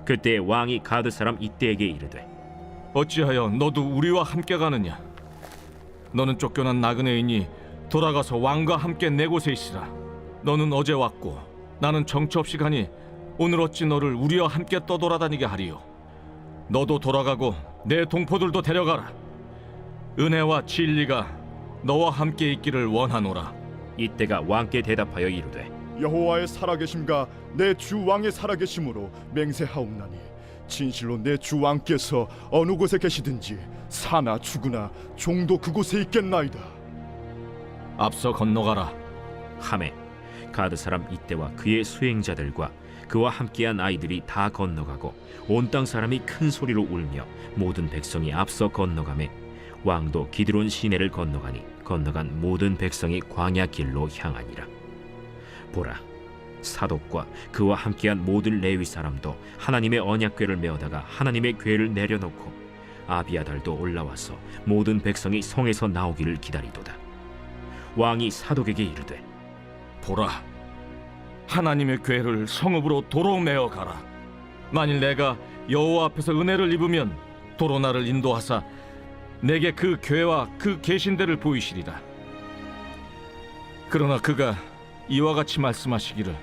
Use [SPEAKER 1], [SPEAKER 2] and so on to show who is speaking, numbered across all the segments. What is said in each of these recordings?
[SPEAKER 1] 그때 왕이 가드 사람 이때에게 이르되
[SPEAKER 2] 어찌하여 너도 우리와 함께 가느냐? 너는 쫓겨난 나그네이니 돌아가서 왕과 함께 내 곳에 있으라. 너는 어제 왔고 나는 정처 없이 가니 오늘 어찌 너를 우리와 함께 떠돌아다니게 하리요? 너도 돌아가고 내 동포들도 데려가라. 은혜와 진리가 너와 함께 있기를 원하노라.
[SPEAKER 1] 이때가 왕께 대답하여 이르되
[SPEAKER 3] 여호와의 살아계심과 내 주 왕의 살아계심으로 맹세하옵나니 진실로 내 주 왕께서 어느 곳에 계시든지 사나 죽으나 종도 그곳에 있겠나이다.
[SPEAKER 2] 앞서 건너가라.
[SPEAKER 1] 하매 가드 사람 이때와 그의 수행자들과 그와 함께한 아이들이 다 건너가고 온 땅 사람이 큰 소리로 울며 모든 백성이 앞서 건너가매 왕도 기드론 시내를 건너가니 건너간 모든 백성이 광야 길로 향하니라. 보라, 사독과 그와 함께한 모든 레위 사람도 하나님의 언약궤를 메어다가 하나님의 궤를 내려놓고 아비아달도 올라와서 모든 백성이 성에서 나오기를 기다리도다. 왕이 사독에게 이르되
[SPEAKER 2] 보라, 하나님의 궤를 성읍으로 도로 메어 가라. 만일 내가 여호와 앞에서 은혜를 입으면 도로 나를 인도하사 내게 그 궤와 그 계신대를 보이시리라. 그러나 그가 이와 같이 말씀하시기를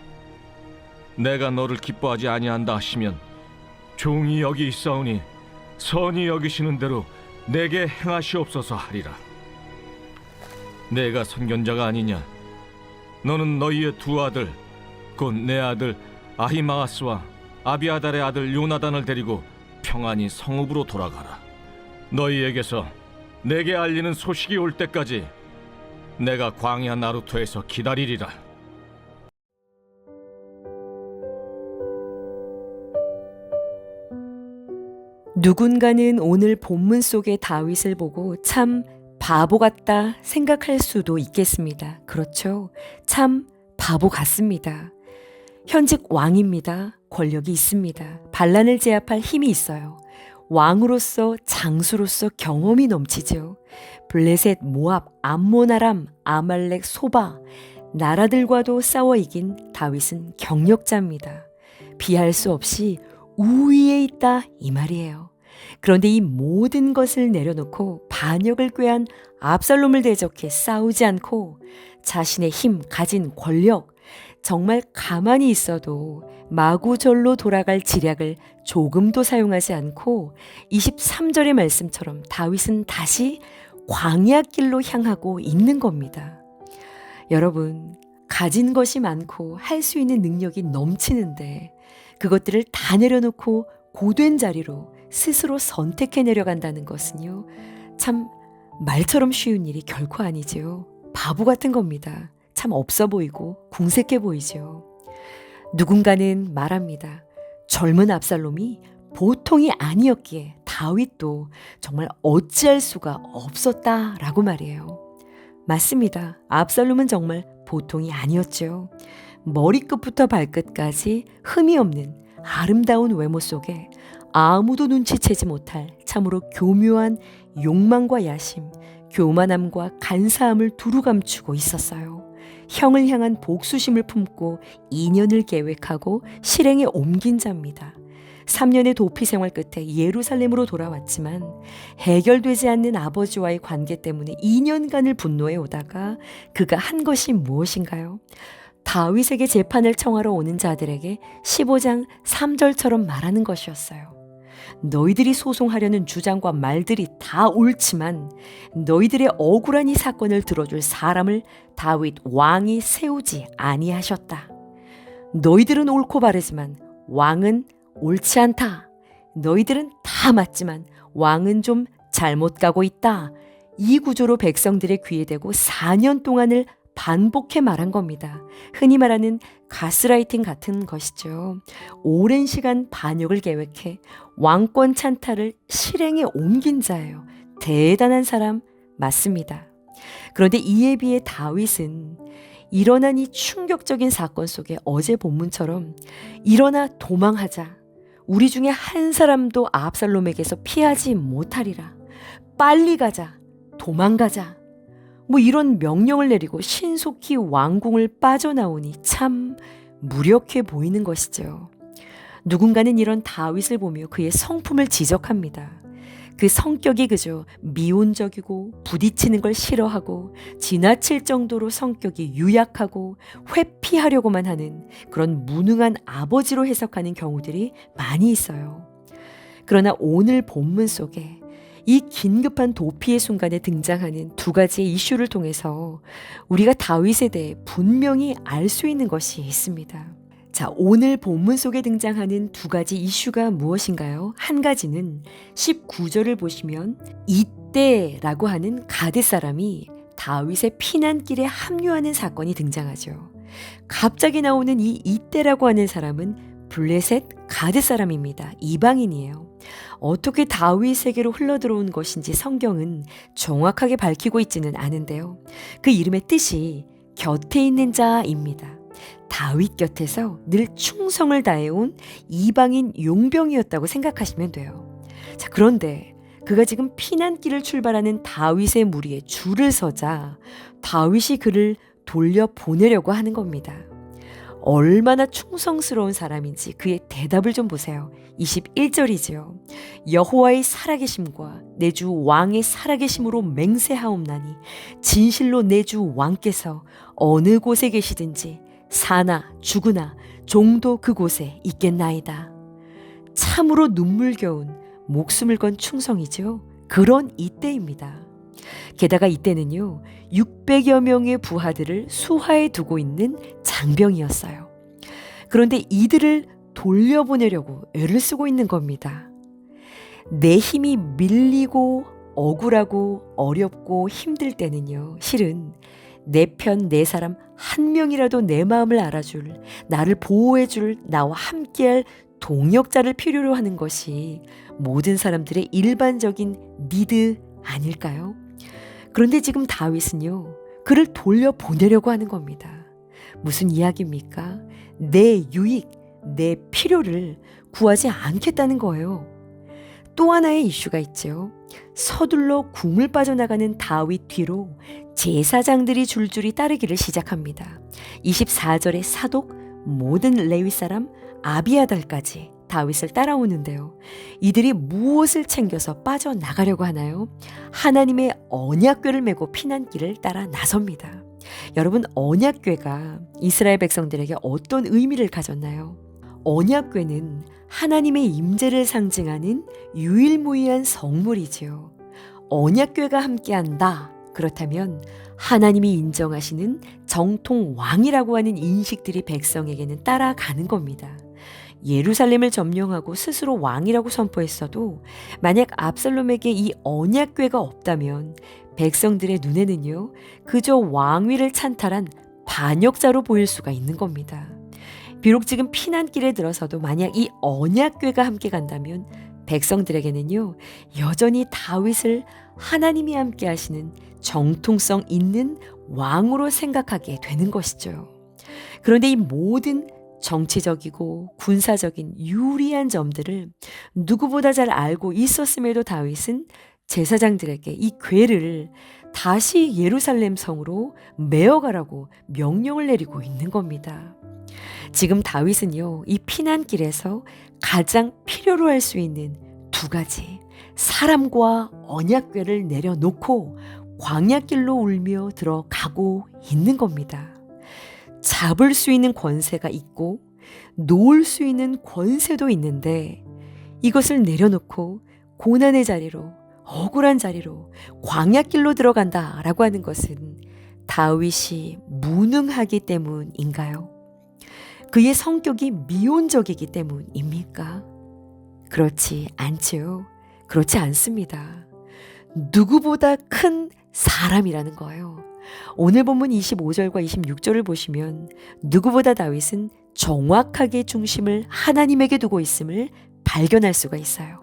[SPEAKER 2] 내가 너를 기뻐하지 아니한다 하시면 종이 여기 있사오니 선히 여기시는 대로 내게 행하시옵소서 하리라. 내가 선견자가 아니냐? 너는 너희의 두 아들 곧 내 아들 아히마아스와 아비아달의 아들 요나단을 데리고 평안히 성읍으로 돌아가라. 너희에게서 내게 알리는 소식이 올 때까지 내가 광야 나루토에서 기다리리라.
[SPEAKER 4] 누군가는 오늘 본문 속의 다윗을 보고 참 바보 같다 생각할 수도 있겠습니다. 그렇죠. 참 바보 같습니다. 현직 왕입니다. 권력이 있습니다. 반란을 제압할 힘이 있어요. 왕으로서 장수로서 경험이 넘치죠. 블레셋, 모압, 암몬, 아람, 아말렉, 소바 나라들과도 싸워 이긴 다윗은 경력자입니다. 비할 수 없이 우위에 있다 이 말이에요. 그런데 이 모든 것을 내려놓고 반역을 꾀한 압살롬을 대적해 싸우지 않고 자신의 힘, 가진 권력 정말 가만히 있어도 마구절로 돌아갈 지략을 조금도 사용하지 않고 23절의 말씀처럼 다윗은 다시 광야길로 향하고 있는 겁니다. 여러분, 가진 것이 많고 할 수 있는 능력이 넘치는데 그것들을 다 내려놓고 고된 자리로 스스로 선택해 내려간다는 것은요, 참 말처럼 쉬운 일이 결코 아니죠. 바보 같은 겁니다. 참 없어 보이고 궁색해 보이죠. 누군가는 말합니다. 젊은 압살롬이 보통이 아니었기에 다윗도 정말 어찌할 수가 없었다라고 말이에요. 맞습니다. 압살롬은 정말 보통이 아니었죠. 머리끝부터 발끝까지 흠이 없는 아름다운 외모 속에 아무도 눈치채지 못할 참으로 교묘한 욕망과 야심, 교만함과 간사함을 두루 감추고 있었어요. 형을 향한 복수심을 품고 인연을 계획하고 실행에 옮긴 자입니다. 3년의 도피 생활 끝에 예루살렘으로 돌아왔지만 해결되지 않는 아버지와의 관계 때문에 2년간을 분노해 오다가 그가 한 것이 무엇인가요? 다윗에게 재판을 청하러 오는 자들에게 15장 3절처럼 말하는 것이었어요. 너희들이 소송하려는 주장과 말들이 다 옳지만 너희들의 억울한 이 사건을 들어줄 사람을 다윗 왕이 세우지 아니하셨다. 너희들은 옳고 바르지만 왕은 옳지 않다. 너희들은 다 맞지만 왕은 좀 잘못 가고 있다. 이 구조로 백성들의 귀에 대고 4년 동안을 반복해 말한 겁니다. 흔히 말하는 가스라이팅 같은 것이죠. 오랜 시간 반역을 계획해 왕권 찬탈을 실행에 옮긴 자예요. 대단한 사람 맞습니다. 그런데 이에 비해 다윗은 일어난 이 충격적인 사건 속에 어제 본문처럼 일어나 도망하자. 우리 중에 한 사람도 압살롬에게서 피하지 못하리라. 빨리 가자. 도망가자. 뭐 이런 명령을 내리고 신속히 왕궁을 빠져나오니 참 무력해 보이는 것이죠. 누군가는 이런 다윗을 보며 그의 성품을 지적합니다. 그 성격이 그저 미온적이고 부딪히는 걸 싫어하고 지나칠 정도로 성격이 유약하고 회피하려고만 하는 그런 무능한 아버지로 해석하는 경우들이 많이 있어요. 그러나 오늘 본문 속에 이 긴급한 도피의 순간에 등장하는 두 가지의 이슈를 통해서 우리가 다윗에 대해 분명히 알 수 있는 것이 있습니다. 자, 오늘 본문 속에 등장하는 두 가지 이슈가 무엇인가요? 한 가지는 19절을 보시면 이때라고 하는 가드 사람이 다윗의 피난길에 합류하는 사건이 등장하죠. 갑자기 나오는 이 이때라고 하는 사람은 블레셋 가드 사람입니다. 이방인이에요. 어떻게 다윗에게로 흘러들어온 것인지 성경은 정확하게 밝히고 있지는 않은데요. 그 이름의 뜻이 곁에 있는 자입니다. 다윗 곁에서 늘 충성을 다해온 이방인 용병이었다고 생각하시면 돼요. 자, 그런데 그가 지금 피난길을 출발하는 다윗의 무리에 줄을 서자 다윗이 그를 돌려보내려고 하는 겁니다. 얼마나 충성스러운 사람인지 그의 대답을 좀 보세요. 21절이지요. 여호와의 살아계심과 내 주 왕의 살아계심으로 맹세하옵나니 진실로 내 주 왕께서 어느 곳에 계시든지 사나 죽으나 종도 그곳에 있겠나이다. 참으로 눈물겨운 목숨을 건 충성이죠. 그런 이때입니다. 게다가 이때는요 600여 명의 부하들을 수하에 두고 있는 장병이었어요. 그런데 이들을 돌려보내려고 애를 쓰고 있는 겁니다. 내 힘이 밀리고 억울하고 어렵고 힘들 때는요 실은 내 편 내 사람 한 명이라도 내 마음을 알아줄, 나를 보호해줄, 나와 함께할 동역자를 필요로 하는 것이 모든 사람들의 일반적인 니드 아닐까요? 그런데 지금 다윗은요 그를 돌려보내려고 하는 겁니다. 무슨 이야기입니까? 내 유익, 내 필요를 구하지 않겠다는 거예요. 또 하나의 이슈가 있죠. 서둘러 궁을 빠져나가는 다윗 뒤로 제사장들이 줄줄이 따르기를 시작합니다. 24절의 사독 모든 레위 사람 아비아달까지 다윗을 따라오는데요. 이들이 무엇을 챙겨서 빠져나가려고 하나요? 하나님의 언약궤를 메고 피난길을 따라 나섭니다. 여러분, 언약궤가 이스라엘 백성들에게 어떤 의미를 가졌나요? 언약궤는 하나님의 임재를 상징하는 유일무이한 성물이지요. 언약궤가 함께한다. 그렇다면 하나님이 인정하시는 정통 왕이라고 하는 인식들이 백성에게는 따라가는 겁니다. 예루살렘을 점령하고 스스로 왕이라고 선포했어도 만약 압살롬에게 이 언약궤가 없다면 백성들의 눈에는요 그저 왕위를 찬탈한 반역자로 보일 수가 있는 겁니다. 비록 지금 피난길에 들어서도 만약 이 언약궤가 함께 간다면 백성들에게는요 여전히 다윗을 하나님이 함께 하시는 정통성 있는 왕으로 생각하게 되는 것이죠. 그런데 이 모든 정치적이고 군사적인 유리한 점들을 누구보다 잘 알고 있었음에도 다윗은 제사장들에게 이 궤를 다시 예루살렘 성으로 메어가라고 명령을 내리고 있는 겁니다. 지금 다윗은요, 이 피난길에서 가장 필요로 할 수 있는 두 가지, 사람과 언약궤를 내려놓고 광야길로 울며 들어가고 있는 겁니다. 잡을 수 있는 권세가 있고 놓을 수 있는 권세도 있는데 이것을 내려놓고 고난의 자리로, 억울한 자리로 광야길로 들어간다라고 하는 것은 다윗이 무능하기 때문인가요? 그의 성격이 미온적이기 때문입니까? 그렇지 않지요. 그렇지 않습니다. 누구보다 큰 사람이라는 거예요. 오늘 본문 25절과 26절을 보시면 누구보다 다윗은 정확하게 중심을 하나님에게 두고 있음을 발견할 수가 있어요.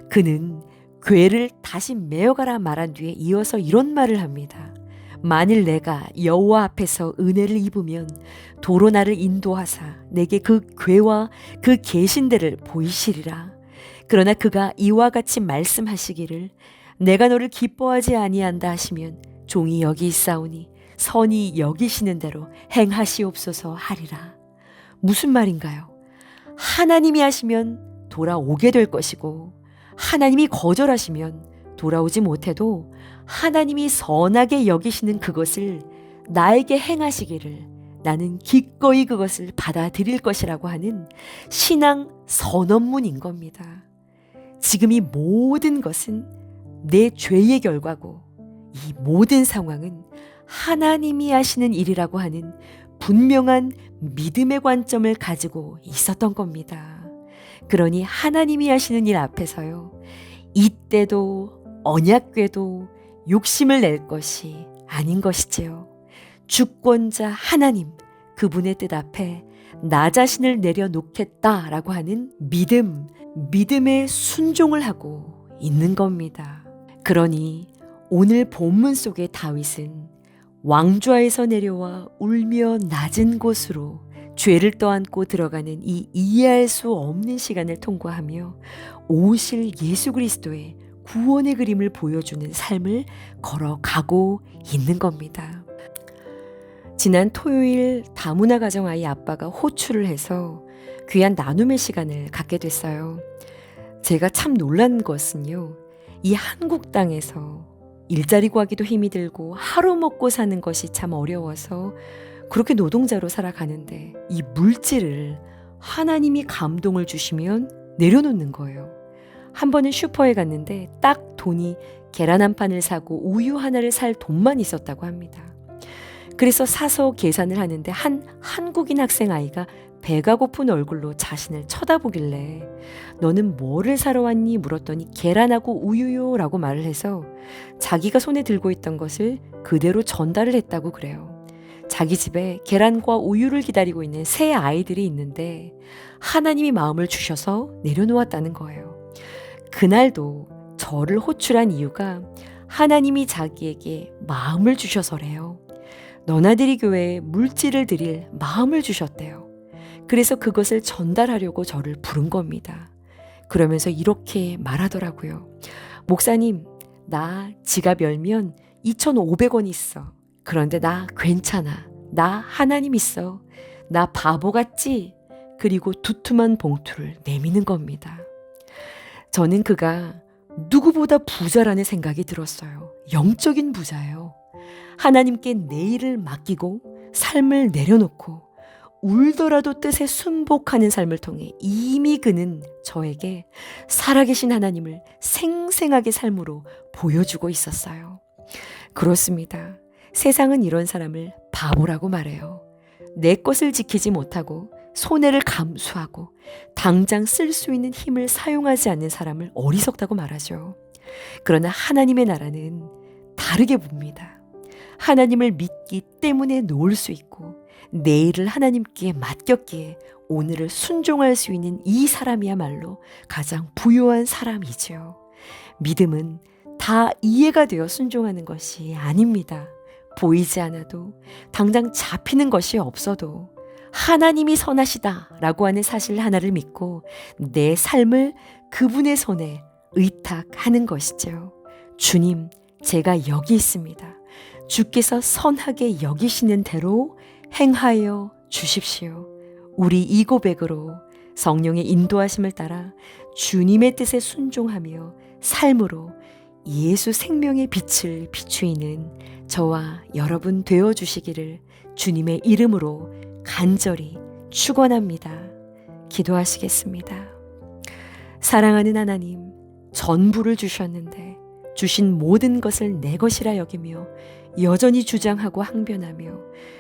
[SPEAKER 4] 그는 궤를 다시 메어가라 말한 뒤에 이어서 이런 말을 합니다. 만일 내가 여호와 앞에서 은혜를 입으면 도로 나를 인도하사 내게 그 궤와 그 계신대를 보이시리라. 그러나 그가 이와 같이 말씀하시기를 내가 너를 기뻐하지 아니한다 하시면 종이 여기 있사오니 선이 여기시는 대로 행하시옵소서 하리라. 무슨 말인가요? 하나님이 하시면 돌아오게 될 것이고 하나님이 거절하시면 돌아오지 못해도 하나님이 선하게 여기시는 그것을 나에게 행하시기를 나는 기꺼이 그것을 받아들일 것이라고 하는 신앙 선언문인 겁니다. 지금 이 모든 것은 내 죄의 결과고 이 모든 상황은 하나님이 하시는 일이라고 하는 분명한 믿음의 관점을 가지고 있었던 겁니다. 그러니 하나님이 하시는 일 앞에서요, 이때도 언약궤도 욕심을 낼 것이 아닌 것이지요. 주권자 하나님, 그분의 뜻 앞에 나 자신을 내려놓겠다라고 하는 믿음에 순종을 하고 있는 겁니다. 그러니 오늘 본문 속의 다윗은 왕좌에서 내려와 울며 낮은 곳으로 죄를 떠안고 들어가는 이 이해할 수 없는 시간을 통과하며 오실 예수 그리스도의 구원의 그림을 보여주는 삶을 걸어가고 있는 겁니다. 지난 토요일 다문화 가정 아이 아빠가 호출을 해서 귀한 나눔의 시간을 갖게 됐어요. 제가 참 놀란 것은요, 이 한국 땅에서 일자리 구하기도 힘이 들고 하루 먹고 사는 것이 참 어려워서 그렇게 노동자로 살아가는데 이 물질을 하나님이 감동을 주시면 내려놓는 거예요. 한 번은 슈퍼에 갔는데 딱 돈이 계란 한 판을 사고 우유 하나를 살 돈만 있었다고 합니다. 그래서 사서 계산을 하는데 한 한국인 학생 아이가 배가 고픈 얼굴로 자신을 쳐다보길래 너는 뭐를 사러 왔니? 물었더니 계란하고 우유요 라고 말을 해서 자기가 손에 들고 있던 것을 그대로 전달을 했다고 그래요. 자기 집에 계란과 우유를 기다리고 있는 세 아이들이 있는데 하나님이 마음을 주셔서 내려놓았다는 거예요. 그날도 저를 호출한 이유가 하나님이 자기에게 마음을 주셔서래요. 너나들이 교회에 물질을 드릴 마음을 주셨대요. 그래서 그것을 전달하려고 저를 부른 겁니다. 그러면서 이렇게 말하더라고요. 목사님, 나 지갑 열면 2,500원 있어. 그런데 나 괜찮아. 나 하나님 있어. 나 바보 같지? 그리고 두툼한 봉투를 내미는 겁니다. 저는 그가 누구보다 부자라는 생각이 들었어요. 영적인 부자예요. 하나님께 내 일을 맡기고 삶을 내려놓고 울더라도 뜻에 순복하는 삶을 통해 이미 그는 저에게 살아계신 하나님을 생생하게 삶으로 보여주고 있었어요. 그렇습니다. 세상은 이런 사람을 바보라고 말해요. 내 것을 지키지 못하고 손해를 감수하고 당장 쓸 수 있는 힘을 사용하지 않는 사람을 어리석다고 말하죠. 그러나 하나님의 나라는 다르게 봅니다. 하나님을 믿기 때문에 놓을 수 있고 내일을 하나님께 맡겼기에 오늘을 순종할 수 있는 이 사람이야말로 가장 부유한 사람이지요. 믿음은 다 이해가 되어 순종하는 것이 아닙니다. 보이지 않아도 당장 잡히는 것이 없어도 하나님이 선하시다라고 하는 사실 하나를 믿고 내 삶을 그분의 손에 의탁하는 것이죠. 주님, 제가 여기 있습니다. 주께서 선하게 여기시는 대로 행하여 주십시오. 우리 이 고백으로 성령의 인도하심을 따라 주님의 뜻에 순종하며 삶으로 예수 생명의 빛을 비추이는 저와 여러분 되어주시기를 주님의 이름으로 간절히 축원합니다. 기도하시겠습니다. 사랑하는 하나님, 전부를 주셨는데 주신 모든 것을 내 것이라 여기며 여전히 주장하고 항변하며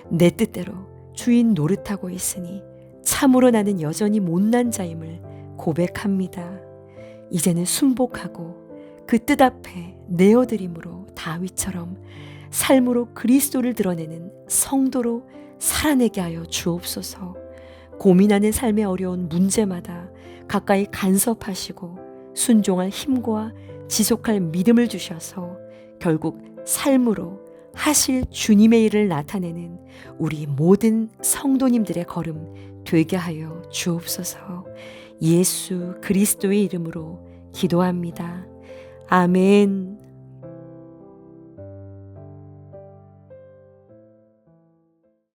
[SPEAKER 4] 내 뜻대로 주인 노릇하고 있으니 참으로 나는 여전히 못난 자임을 고백합니다. 이제는 순복하고 그 뜻 앞에 내어드림으로 다윗처럼 삶으로 그리스도를 드러내는 성도로 살아내게 하여 주옵소서. 고민하는 삶의 어려운 문제마다 가까이 간섭하시고 순종할 힘과 지속할 믿음을 주셔서 결국 삶으로 하실 주님의 일을 나타내는 우리 모든 성도님들의 걸음 되게 하여 주옵소서. 예수 그리스도의 이름으로 기도합니다. 아멘.